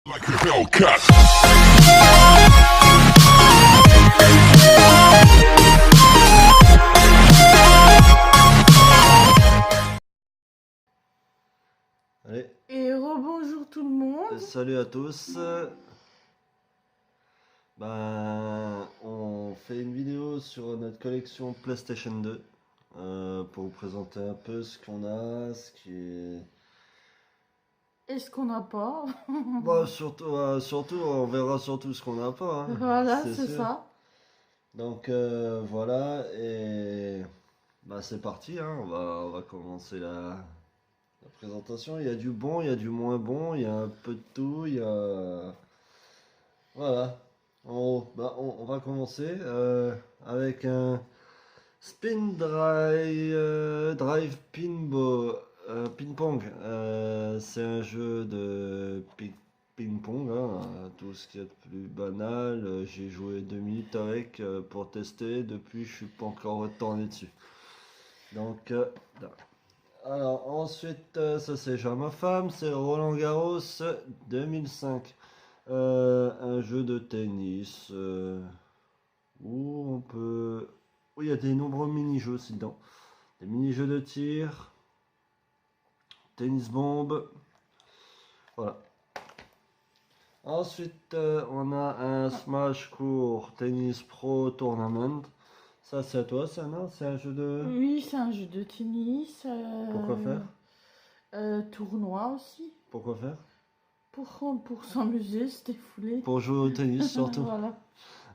Like a Hellcat. Allez, Et rebonjour tout le monde. salut à tous. On fait une vidéo sur notre collection PlayStation 2 pour vous présenter un peu ce qu'on a, ce qui est. Et ce qu'on n'a pas. Surtout, on verra surtout ce qu'on n'a pas, hein, Voilà, c'est c'est sûr. ça. Donc voilà, et c'est parti, hein, on va commencer la présentation. Il y a du bon, il y a du moins bon, il y a un peu de tout, il y a. Voilà. On va commencer avec un drive ping-pong. C'est un jeu de ping-pong, hein, tout ce qui est de plus banal. J'ai joué 2 minutes avec pour tester. Depuis, je suis pas encore retourné dessus. Donc, alors ensuite, ça c'est déjà ma femme, c'est Roland Garros 2005. Un jeu de tennis où on peut. Où il y a des nombreux mini-jeux aussi dedans. Des mini-jeux de tir, tennis bombe. Voilà. Ensuite, on a un Smash Court Tennis Pro Tournament. Ça, c'est à toi, ça, non? C'est un jeu de. Oui, c'est un jeu de tennis. Pourquoi faire? Tournoi aussi. Pourquoi faire? Pour s'amuser, se défouler. Pour jouer au tennis, surtout. Voilà.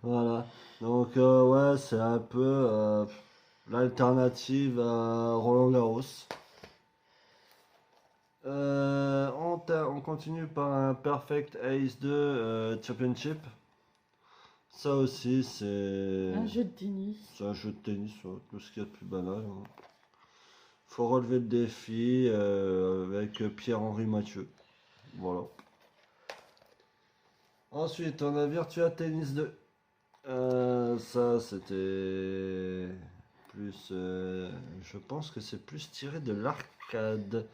Voilà. Donc, ouais, c'est un peu l'alternative à Roland Garros. On continue par un Perfect Ace 2 Championship. Ça aussi, Un jeu de tennis. c'est un jeu de tennis, ouais, tout ce qu'il y a de plus banal, hein. Faut relever le défi avec Pierre-Henri Mathieu. Voilà. Ensuite, on a Virtua Tennis 2. Ça, c'était plus. Je pense que c'est plus tiré de l'arcade.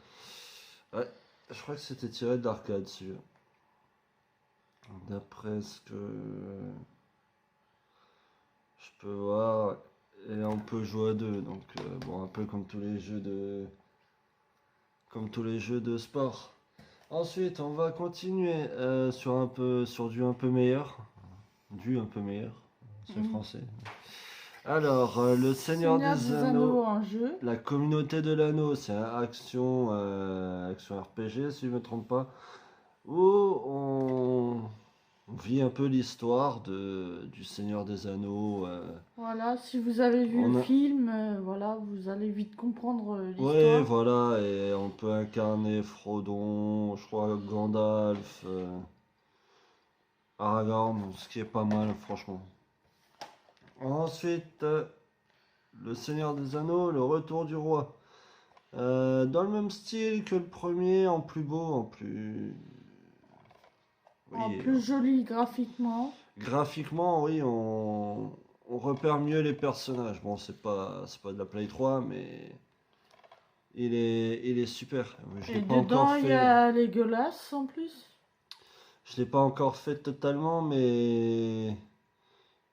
Ouais, je crois que c'était tiré de l'arcade, celui-là. D'après ce que je peux voir, et on peut jouer à deux, donc bon, un peu comme tous les jeux de sport. Ensuite, on va continuer sur du un peu meilleur, c'est Mhm. français. Alors, le Seigneur Seigneur des des Anneaux, Anneaux en jeu. la communauté de l'anneau, c'est un action RPG, si je ne me trompe pas, où on vit un peu l'histoire du Seigneur des Anneaux. Voilà, si vous avez vu le On a... film, voilà, vous allez vite comprendre Ouais, l'histoire. voilà, et on peut incarner Frodon, je crois Gandalf, Aragorn, ce qui est pas mal, franchement. Ensuite, le Seigneur des Anneaux, le Retour du Roi. Dans le même style que le premier, en plus beau, en plus. En Oui, plus joli graphiquement. graphiquement, oui, on repère mieux les personnages. Bon, c'est pas de la Play 3, mais il est super. Je l'ai Et pas encore dedans, il y fait. a Legolas en plus. Je l'ai pas encore fait totalement, mais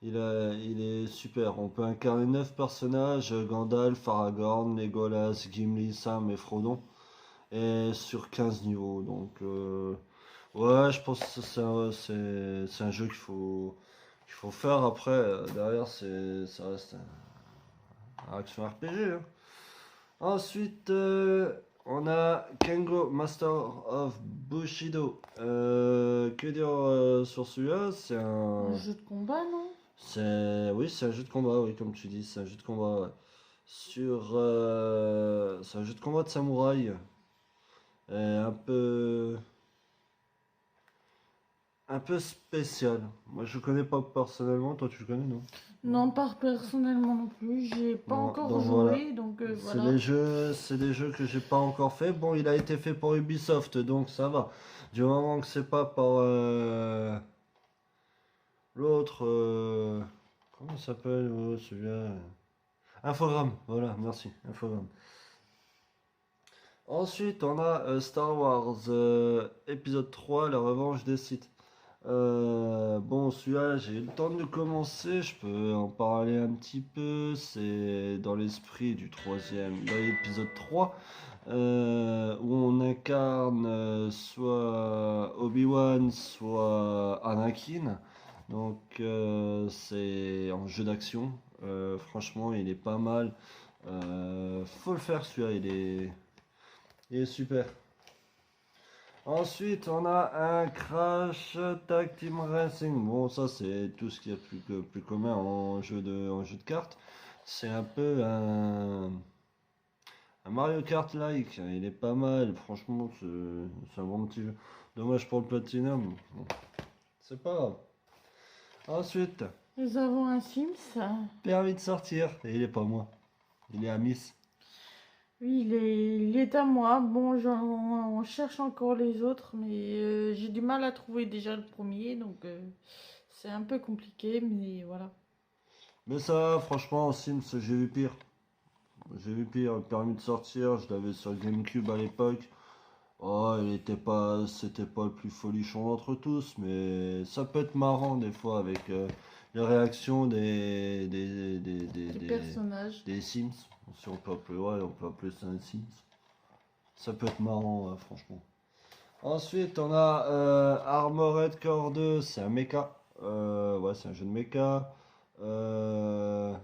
il est super. On peut incarner 9 personnages, Gandalf, Aragorn, Legolas, Gimli, Sam et Frodon. Et sur 15 niveaux. Donc, ouais, je pense que c'est un jeu qu'il faut faire. Après, derrière, ça reste un action RPG, hein. Ensuite, on a Kengo Master of Bushido. Que dire sur celui-là? Un jeu de combat, non? Oui, c'est un jeu de combat, oui, comme tu dis, c'est un jeu de combat, ouais. C'est un jeu de combat de samouraï. Un peu spécial. Moi, je connais pas personnellement, toi tu le connais, non? Non, pas personnellement non plus. J'ai pas Non, encore donc voilà. joué, donc C'est voilà. des jeux que j'ai pas encore fait. Bon, il a été fait pour Ubisoft, donc ça va. Du moment que c'est pas par l'autre, comment il s'appelle celui-là? Infogrames, voilà, merci, Infogrames. Ensuite, on a Star Wars épisode 3, La Revanche des Sith. Bon, celui-là, j'ai eu le temps de le commencer, je peux en parler un petit peu. C'est dans l'esprit du troisième, dans l'épisode 3, où on incarne soit Obi-Wan, soit Anakin. Donc, c'est en jeu d'action. Franchement, il est pas mal. Faut le faire, celui-là, il est super. Ensuite, on a un Crash Tag Team Racing. Bon, ça, c'est tout ce qu'il y a de plus commun en jeu de cartes. C'est un peu un Mario Kart-like. Il est pas mal. Franchement, c'est un bon petit jeu. Dommage pour le Platinum. Bon, c'est pas grave. Ensuite, Nous avons un Sims. permis de sortir. Et il est pas moi. Il est à Miss. Oui, il est à moi. Bon, on cherche encore les autres, mais j'ai du mal à trouver déjà le premier, donc c'est un peu compliqué, mais voilà. Mais ça, franchement, en Sims, j'ai vu pire. J'ai vu pire. Le permis de sortir, je l'avais sur GameCube à l'époque. Oh, c'était pas le plus folichon d'entre tous, mais ça peut être marrant des fois avec les réactions Les personnages. des Sims. Si on peut appeler, ouais, on peut appeler ça un Sims. Ça peut être marrant, franchement. Ensuite, on a Armored Core 2, c'est un mecha. Ouais, c'est un jeu de mecha. Euh,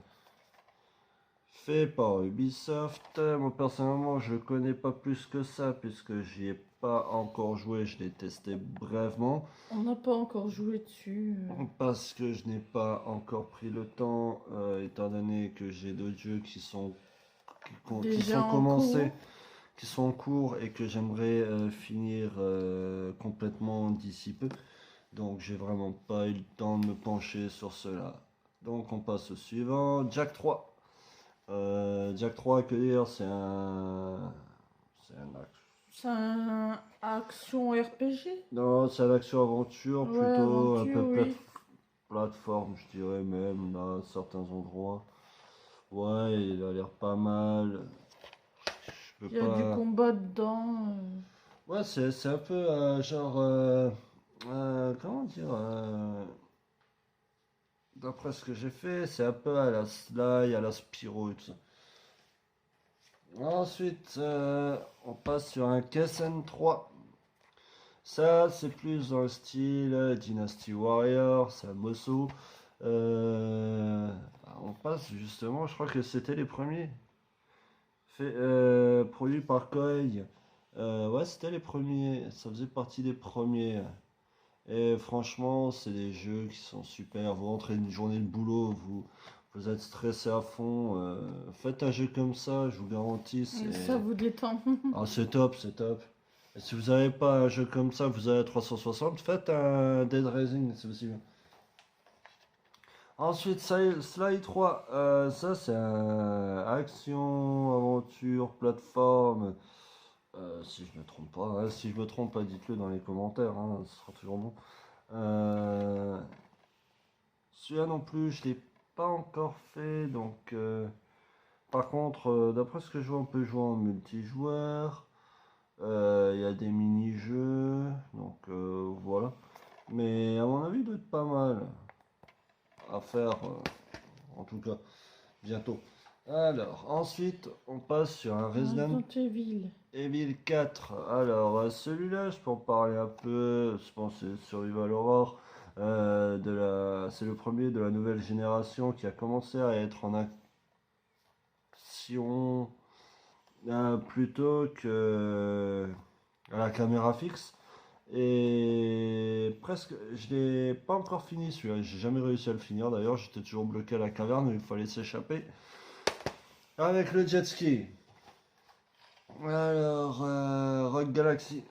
Fait par Ubisoft. Moi personnellement, je connais pas plus que ça puisque j'y ai pas encore joué. Je l'ai testé brièvement On n'a pas encore joué dessus. parce que je n'ai pas encore pris le temps, étant donné que j'ai d'autres jeux qui Déjà sont en commencés, cours. qui sont en cours et que j'aimerais finir complètement d'ici peu. Donc j'ai vraiment pas eu le temps de me pencher sur cela. Donc on passe au suivant, Jack 3. Jack 3, que dire, c'est un C'est un action RPG? non, c'est un action-aventure, Ouais, plutôt un aventure, peu oui. plateforme, je dirais même, à certains endroits. Ouais, il a l'air pas mal. Je peux Il y a du pas. combat dedans. Ouais, c'est un peu genre. Comment dire d'après ce que j'ai fait, c'est un peu à la Sly, à la Spyro et tout ça. Ensuite, on passe sur un Kessen 3. Ça, c'est plus dans le style Dynasty Warrior, c'est un Mosso. On passe justement, je crois que c'était les premiers. Produit par Koei. Ouais, c'était les premiers. Ça faisait partie des premiers. Et franchement, c'est des jeux qui sont super. Vous rentrez une journée de boulot, vous êtes stressé à fond. Faites un jeu comme ça, je vous garantis, Ça c'est. vous détend. Ah, c'est top, c'est top. Et si vous n'avez pas un jeu comme ça, vous avez 360, faites un Dead Rising, c'est aussi bien. Ensuite, Sly 3, ça c'est un action, aventure, plateforme. Si je me trompe pas, hein. Si je me trompe pas, dites-le dans les commentaires, hein, ce sera toujours bon. Euh, Celui-là non plus, je l'ai pas encore fait, donc. Par contre, d'après ce que je vois, on peut jouer en multijoueur. Il y a des mini-jeux, donc voilà. Mais à mon avis, il doit être pas mal à faire, en tout cas, bientôt. Alors, ensuite, on passe sur un Resident Resident Evil. Evil 4. Alors, celui-là, je peux en parler un peu. Je pense que c'est Survival Horror. C'est le premier de la nouvelle génération qui a commencé à être en action plutôt que à la caméra fixe. Et presque, je l'ai pas encore fini celui-là, j'ai jamais réussi à le finir d'ailleurs, j'étais toujours bloqué à la caverne, il fallait s'échapper avec le jet ski. Alors, Rock Galaxy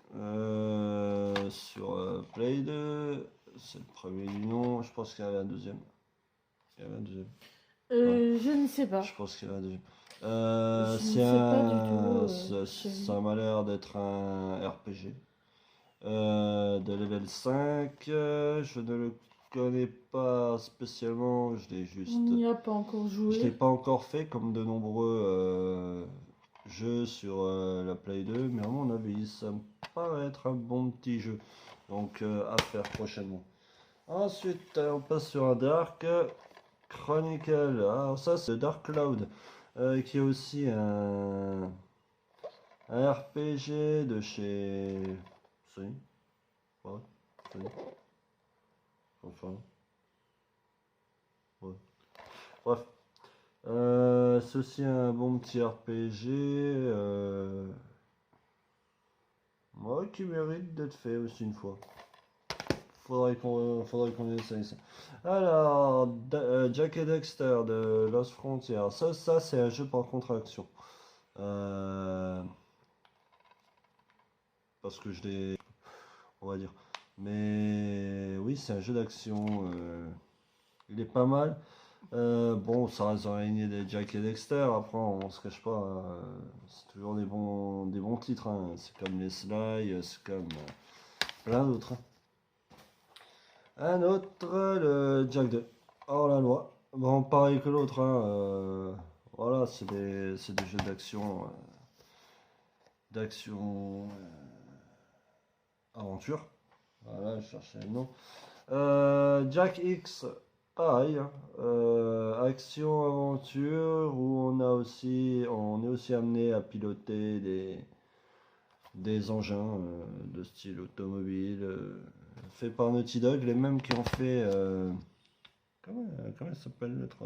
sur Play 2, c'est le premier du nom, je pense qu'il y avait un deuxième. Il y avait un deuxième. Ouais, Je ne sais pas. je pense qu'il y avait un deuxième. Je ne sais pas du tout. Ça m'a l'air d'être un RPG. De level 5, je ne le connais pas spécialement, On n'y a pas encore je l'ai joué. pas encore fait comme de nombreux jeu sur la Play 2, mais à mon avis, ça me paraît être un bon petit jeu. Donc à faire prochainement. Ensuite, on passe sur un Dark Chronicle. Alors ça, c'est Dark Cloud, qui est aussi un RPG de chez Sony. Ouais, Sony. Enfin, ouais. Bref. C'est aussi un bon petit RPG ouais, qui mérite d'être fait aussi une fois. Faudrait qu'on essaye ça. Alors, Jack et Dexter de Lost Frontier. Ça c'est un jeu par contre action. Euh, parce que je l'ai, on va dire. Mais oui, c'est un jeu d'action. Il est pas mal. Bon, ça reste dans la lignée des Jack et Dexter. Après, on se cache pas. C'est toujours des bons titres, hein. C'est comme les Sly, c'est comme plein d'autres, hein. Un autre, le Jack 2. Hors la loi. Bon, pareil que l'autre, hein. Voilà, c'est des jeux d'action, aventure. Voilà, je cherchais le nom. Jack X, pareil, hein. Action aventure où on est aussi amené à piloter des engins de style automobile, fait par Naughty Dog, les mêmes qui ont fait comment ça s'appelle l'autre,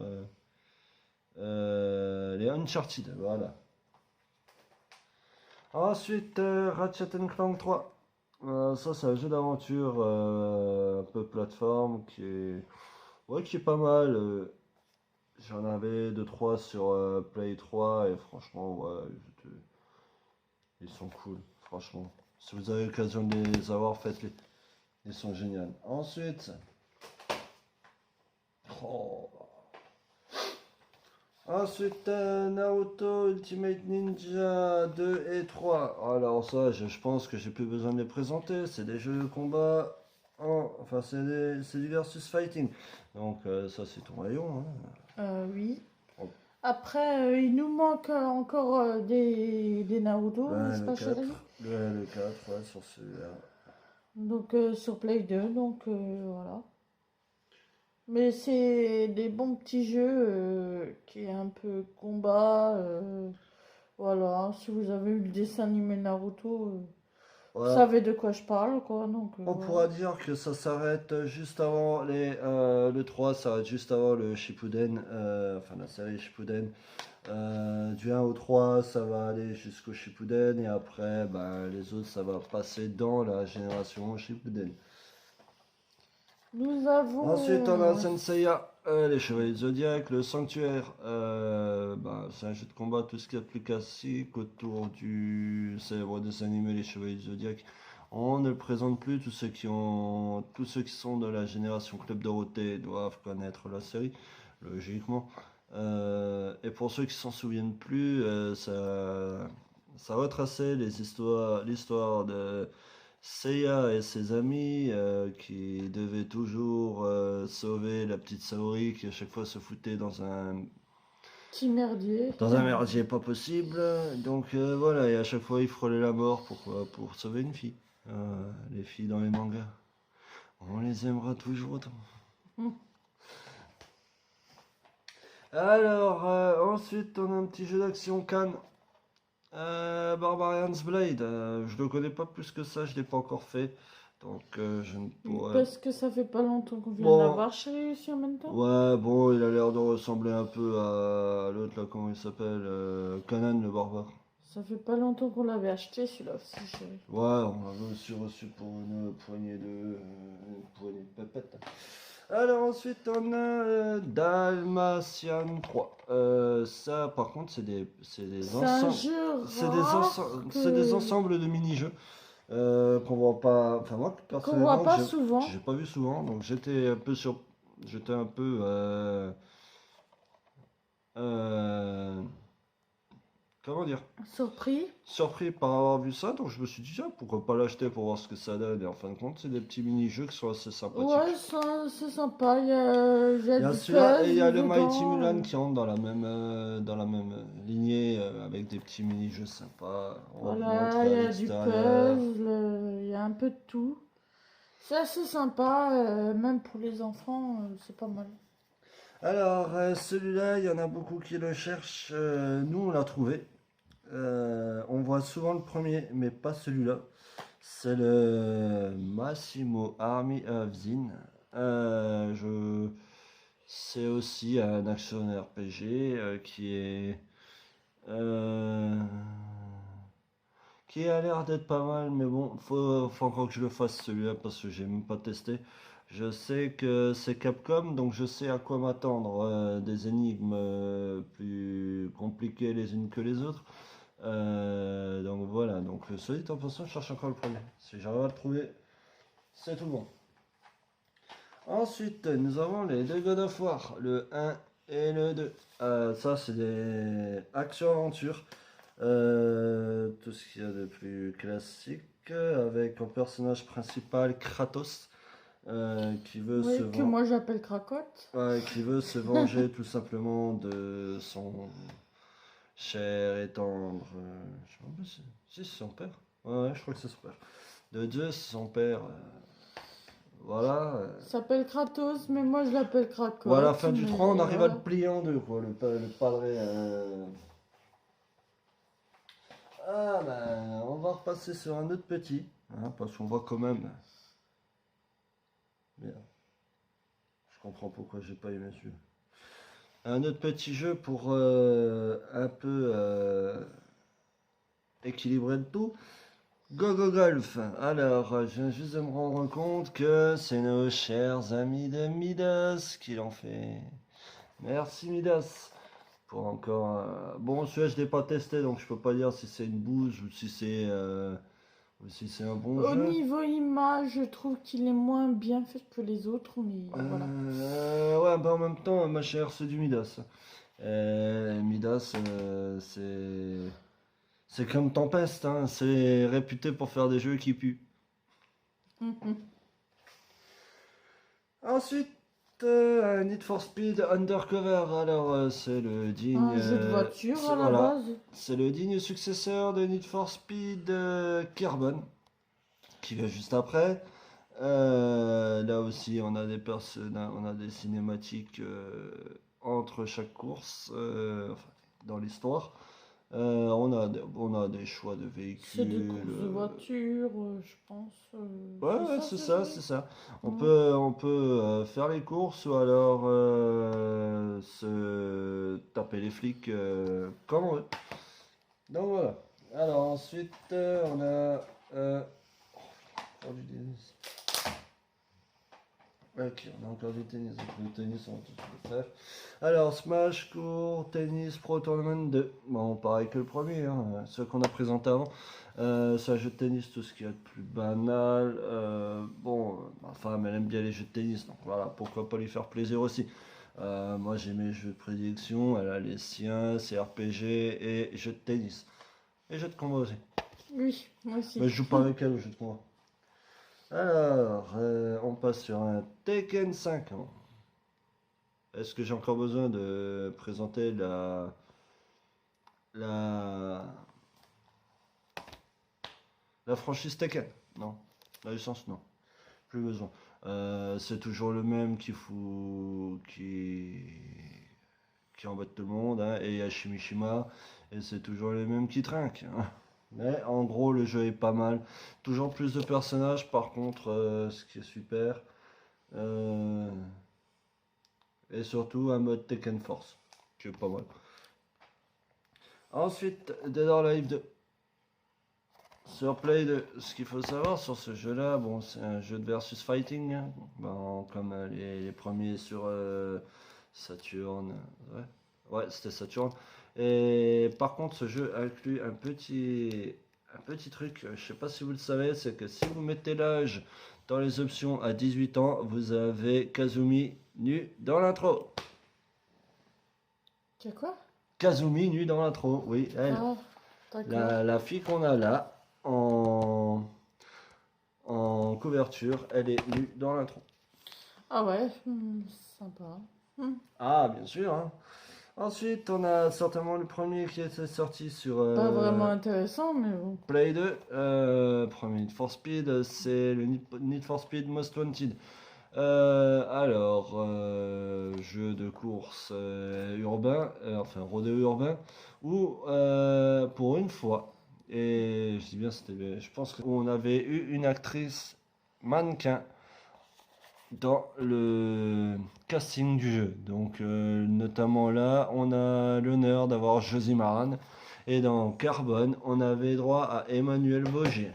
les Uncharted, voilà. Ensuite, Ratchet Clank 3. Ça, c'est un jeu d'aventure un peu plateforme ouais, qui est pas mal. J'en avais deux trois sur Play 3 et franchement, ouais, ils sont cool, franchement. Si vous avez l'occasion de les avoir, faites-les. Ils sont géniaux. Ensuite, oh. Ensuite, Naruto Ultimate Ninja 2 et 3. Alors ça, je pense que j'ai plus besoin de les présenter. C'est des jeux de combat. Enfin, c'est du versus fighting. Donc ça, c'est ton rayon, Oui. hein. Après, il nous manque encore des Naruto, Ouais, n'est-ce le pas, 4. chérie? Le 4, ouais, sur celui-là. Donc, sur Play 2, donc voilà. Mais c'est des bons petits jeux qui est un peu combat. Voilà, si vous avez eu le dessin animé Naruto, vous Ouais, savez de quoi je parle, quoi. Donc, on voilà. pourra dire que ça s'arrête juste avant le 3 s'arrête juste avant le Shippuden, enfin la série Shippuden. Du 1 au 3, ça va aller jusqu'au Shippuden et après, bah, les autres, ça va passer dans la génération Shippuden. Nous Ensuite, on a avons... Senseiya, les Chevaliers du Zodiac, le Sanctuaire. Bah, c'est un jeu de combat, tout ce qu'il y a de plus classique autour du célèbre dessin animé Les Chevaliers du Zodiac. On ne le présente plus, tous ceux qui sont de la génération Club Dorothée doivent connaître la série, logiquement. Et pour ceux qui s'en souviennent plus, ça retraçait l'histoire de Seiya et ses amis qui devaient toujours sauver la petite Saori qui à chaque fois se foutait Petit merdier. dans un merdier pas possible. Donc voilà, et à chaque fois il frôlait la mort pour sauver une fille. Les filles dans les mangas, on les aimera toujours autant. Alors, ensuite on a un petit jeu d'action Cannes. Barbarian's Blade, je le connais pas plus que ça, je l'ai pas encore fait. Donc je ne pourrais. Parce que ça fait pas longtemps qu'on vient de Bon, l'avoir chérie aussi en même temps. ouais, bon, il a l'air de ressembler un peu à l'autre là, comment il s'appelle, Conan le barbare. Ça fait pas longtemps qu'on l'avait acheté celui-là aussi chérie. Ouais, on l'avait aussi reçu pour une poignée de pépettes. Alors ensuite on a Dalmatian 3. Ça par contre C'est un jeu rare c'est des que... ensembles de mini-jeux qu'on voit pas. Enfin moi qu'on voit personnellement pas j'ai souvent. pas vu souvent, donc j'étais un peu euh, comment dire, Surpris? surpris par avoir vu ça, donc je me suis dit, tiens, pourquoi pas l'acheter pour voir ce que ça donne. Et en fin de compte, c'est des petits mini-jeux qui sont assez Ouais, sympathiques. c'est sympa. Il y a Il y a du celui-là et il y a puzzle le Mighty dedans. Mulan qui entre dans la même lignée avec des petits mini-jeux sympas. On va vous Voilà, montrer il à y a du l'extérieur. puzzle, il y a un peu de tout. C'est assez sympa, même pour les enfants, c'est pas mal. Alors, celui-là, il y en a beaucoup qui le cherchent. Nous, on l'a trouvé. On voit souvent le premier, mais pas celui-là. C'est le Massimo Army of Zin. C'est aussi un action RPG euh, qui a l'air d'être pas mal, mais bon, faut encore que je le fasse celui-là parce que j'ai même pas testé. Je sais que c'est Capcom, donc je sais à quoi m'attendre. Des énigmes plus compliquées les unes que les autres. Donc voilà, donc celui en passant, je cherche encore le premier. Si j'arrive à le trouver, c'est tout bon. Ensuite, nous avons les deux God of War, le un et le 2. Ça, c'est des actions-aventures. Tout ce qu'il y a de plus classique, avec en personnage principal Kratos, qui veut se Oui, que moi j'appelle cracotte. qui veut se venger tout simplement de son cher et tendre. Je sais pas si c'est son père. Ouais, je crois que c'est son père. De Zeus, son père. Voilà. Il s'appelle Kratos, mais moi je l'appelle Ou à la cracotte. fin du 3 on Mais arrive à le voilà. plier en deux, quoi, le padré. Ah ben, on va repasser sur un autre petit, hein, parce qu'on voit quand même. Merde, je comprends pourquoi j'ai pas aimé celui-là. Un autre petit jeu pour un peu équilibrer le tout. Go Go Golf. Alors, je viens juste de me rendre compte que c'est nos chers amis de Midas qui l'ont fait. Merci Midas. Pour encore. Bon, celui-là, je l'ai pas testé, donc je peux pas dire si c'est une bouse ou si c'est un bon Au jeu. niveau image, je trouve qu'il est moins bien fait que les autres, mais voilà. Ouais, bah en même temps, ma chère, c'est du Midas. Midas, c'est comme Tempest, hein, c'est réputé pour faire des jeux qui puent. Ensuite, Need for Speed Undercover. Alors, c'est le digne, Un jeu de voiture à la voilà, base. c'est le digne successeur de Need for Speed Carbon, qui vient juste après. Là aussi, on a des personnages, on a des cinématiques entre chaque course, enfin, dans l'histoire. On a des choix de C'est des véhicules. courses de voiture, je pense. Ouais, C'est ouais, ça c'est ce ça, jeu? c'est ça. Mm. On peut faire les courses ou alors se taper les flics comme on veut. Donc voilà. Alors ensuite, on a encore du tennis. Ok, on a encore du tennis. Donc le tennis, on va tout de suite le faire. Alors, Smash, Court, Tennis, Pro Tournament 2. Bon, pareil que le premier, hein, ceux qu'on a présenté avant. C'est un jeu de tennis, tout ce qu'il y a de plus banal. Bon, ma femme, elle aime bien les jeux de tennis, donc voilà, pourquoi pas lui faire plaisir aussi. Moi, j'ai mes jeux de prédilection, elle a les siens, c'est RPG et jeux de tennis. Et jeux de combat aussi. Oui, moi aussi. Mais je joue pas avec elle aux jeux de combat. Alors, on passe sur un Tekken 5. Est-ce que j'ai encore besoin de présenter la, la franchise Tekken? Non. La licence, non. Plus besoin. C'est toujours le même qui embête tout le monde, hein, et Yashimishima, et c'est toujours le même qui trinque, hein. Mais en gros, le jeu est pas mal. Toujours plus de personnages, par contre, ce qui est super. Euh, et surtout un mode Tekken Force, qui est pas mal. Ensuite, Dead or Alive 2. Sur Play 2, ce qu'il faut savoir sur ce jeu-là, bon, c'est un jeu de versus fighting, hein. Bon, comme les premiers sur Saturn. Ouais, ouais, c'était Saturn. Et par contre, ce jeu inclut un petit truc, je sais pas si vous le savez, c'est que si vous mettez l'âge dans les options à 18 ans, vous avez Kazumi nu dans l'intro. Tu as quoi? Kazumi nue dans l'intro, oui, elle. Ah, d'accord. La fille qu'on a là, en couverture, elle est nue dans l'intro. Ah ouais, sympa. Hmm. Ah, bien sûr, hein. Ensuite, on a certainement le premier qui est sorti sur Pas vraiment intéressant, mais bon. Play 2. Premier Need for Speed, c'est le Need for Speed Most Wanted. Jeu de course urbain, enfin rodéo urbain, où pour une fois, et je dis bien c'était, je pense qu'on avait eu une actrice mannequin dans le casting du jeu. Donc notamment là, on a l'honneur d'avoir Josie Maran, et dans Carbone, on avait droit à Emmanuel Vaugier.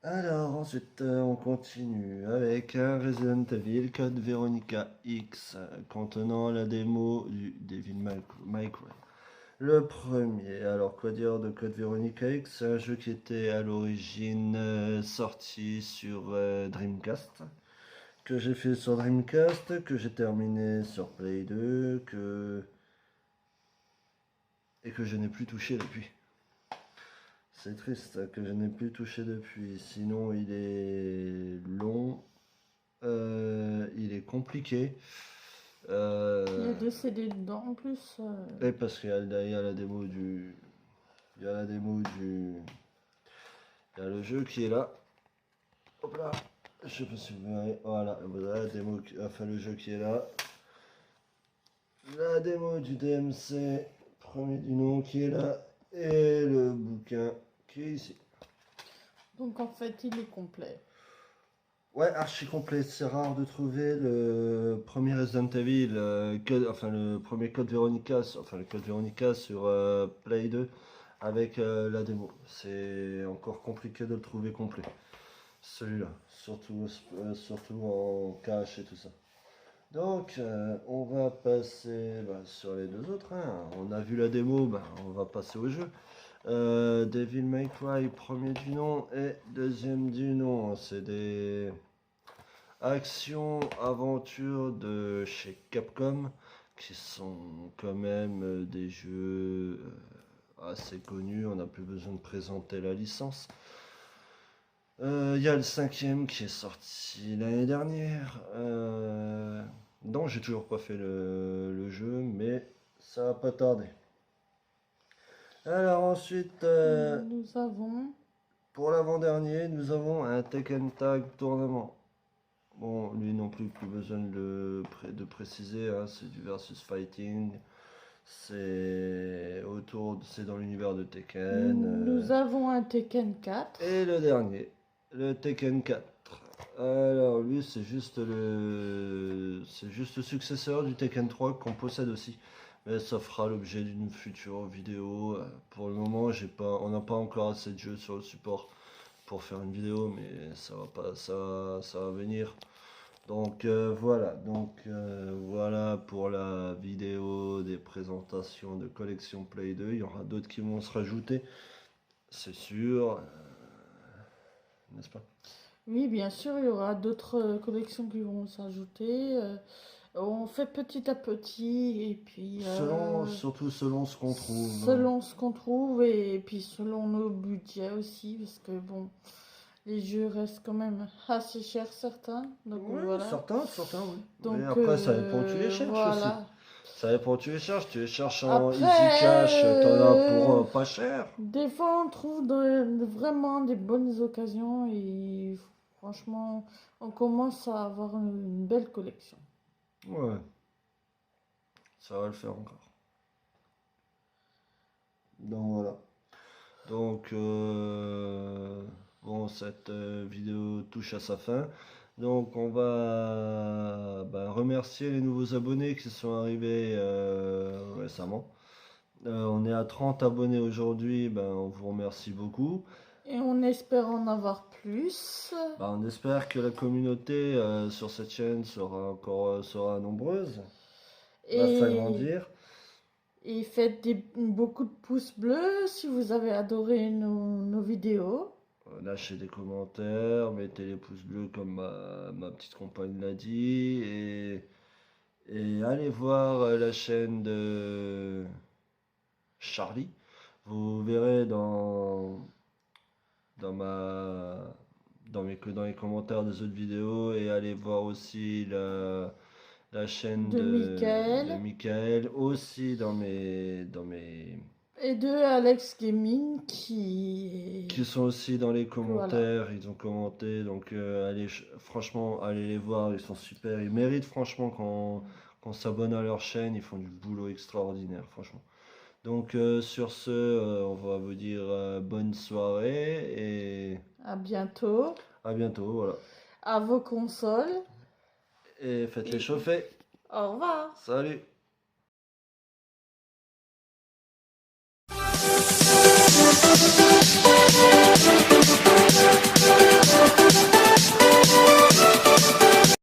Alors ensuite on continue avec un Resident Evil Code Veronica X contenant la démo du Devil May Cry. Le premier, alors quoi dire de Code Veronica X, c'est un jeu qui était à l'origine sorti sur Dreamcast, que j'ai fait sur Dreamcast, que j'ai terminé sur Play 2, et que je n'ai plus touché depuis. C'est triste que je n'ai plus touché depuis. Sinon, il est long, il est compliqué. Il y a deux CD dedans en plus. Et parce qu'il y a la démo du. Il y a la démo du. Il y a le jeu qui est là. Hop là. Je sais pas si vous verrez. Voilà, la démo, enfin le jeu qui est là. La démo du DMC, premier du nom qui est là. Et le bouquin qui est ici. Donc en fait, il est complet. Ouais, archi complet. C'est rare de trouver le premier Resident Evil, enfin le premier Code Veronica, enfin le Code Veronica sur Play 2 avec la démo. C'est encore compliqué de le trouver complet. Celui-là, surtout en cache et tout ça. Donc, on va passer sur les deux autres, hein. On a vu la démo, on va passer au jeu. Devil May Cry, premier du nom et deuxième du nom. C'est des action-aventure de chez Capcom qui sont quand même des jeux assez connus. On n'a plus besoin de présenter la licence. Il y a le cinquième qui est sorti l'année dernière. Non, j'ai toujours pas fait le jeu, mais ça va pas tarder. Alors ensuite, Nous avons. pour l'avant-dernier, nous avons un Tekken Tag Tournament. Bon, lui non plus besoin de préciser, hein, c'est du versus fighting. C'est dans l'univers de Tekken. Nous avons un Tekken 4. Et le dernier, le Tekken 4. Alors lui c'est juste le successeur du Tekken 3 qu'on possède aussi. Mais ça fera l'objet d'une future vidéo. Pour le moment, on n'a pas encore assez de jeux sur le support pour faire une vidéo, mais ça va pas, ça va venir. Donc voilà pour la vidéo des présentations de collection Play 2. Il y aura d'autres qui vont se rajouter, c'est sûr, n'est-ce pas? Oui, bien sûr, il y aura d'autres collections qui vont s'ajouter. On fait petit à petit et puis Surtout selon ce qu'on trouve. selon ce qu'on trouve et puis selon nos budgets aussi, parce que bon, les jeux restent quand même assez chers certains. Donc Oui, voilà. certains, oui. Donc Mais après, ça dépend où tu les cherches aussi. voilà. Ça dépend où tu les cherches. Tu les cherches en Après, easy cash, t'en as pour pas cher. des fois, on trouve vraiment des bonnes occasions et franchement, on commence à avoir une belle collection. Ouais, ça va le faire encore. Donc voilà. Donc, bon, cette vidéo touche à sa fin. Donc, on va remercier les nouveaux abonnés qui sont arrivés récemment. On est à 30 abonnés aujourd'hui, on vous remercie beaucoup. Et on espère en avoir plus. On espère que la communauté sur cette chaîne sera nombreuse, va s'agrandir. Et faites beaucoup de pouces bleus si vous avez adoré nos vidéos. Lâchez des commentaires, mettez les pouces bleus comme ma petite compagne l'a dit, Et allez voir la chaîne de Charlie. Vous verrez dans ma, dans les commentaires des autres vidéos et allez voir aussi la chaîne De de Michael Michael aussi et de Alex Gaming qui sont aussi dans les Voilà. commentaires, ils ont commenté, donc franchement, allez les voir, ils sont super, ils méritent franchement qu'on s'abonne à leur chaîne, ils font du boulot extraordinaire, franchement. Donc sur ce, on va vous dire bonne soirée et À bientôt. à bientôt, voilà. À vos consoles. Et faites-les Et chauffer. au revoir. Salut!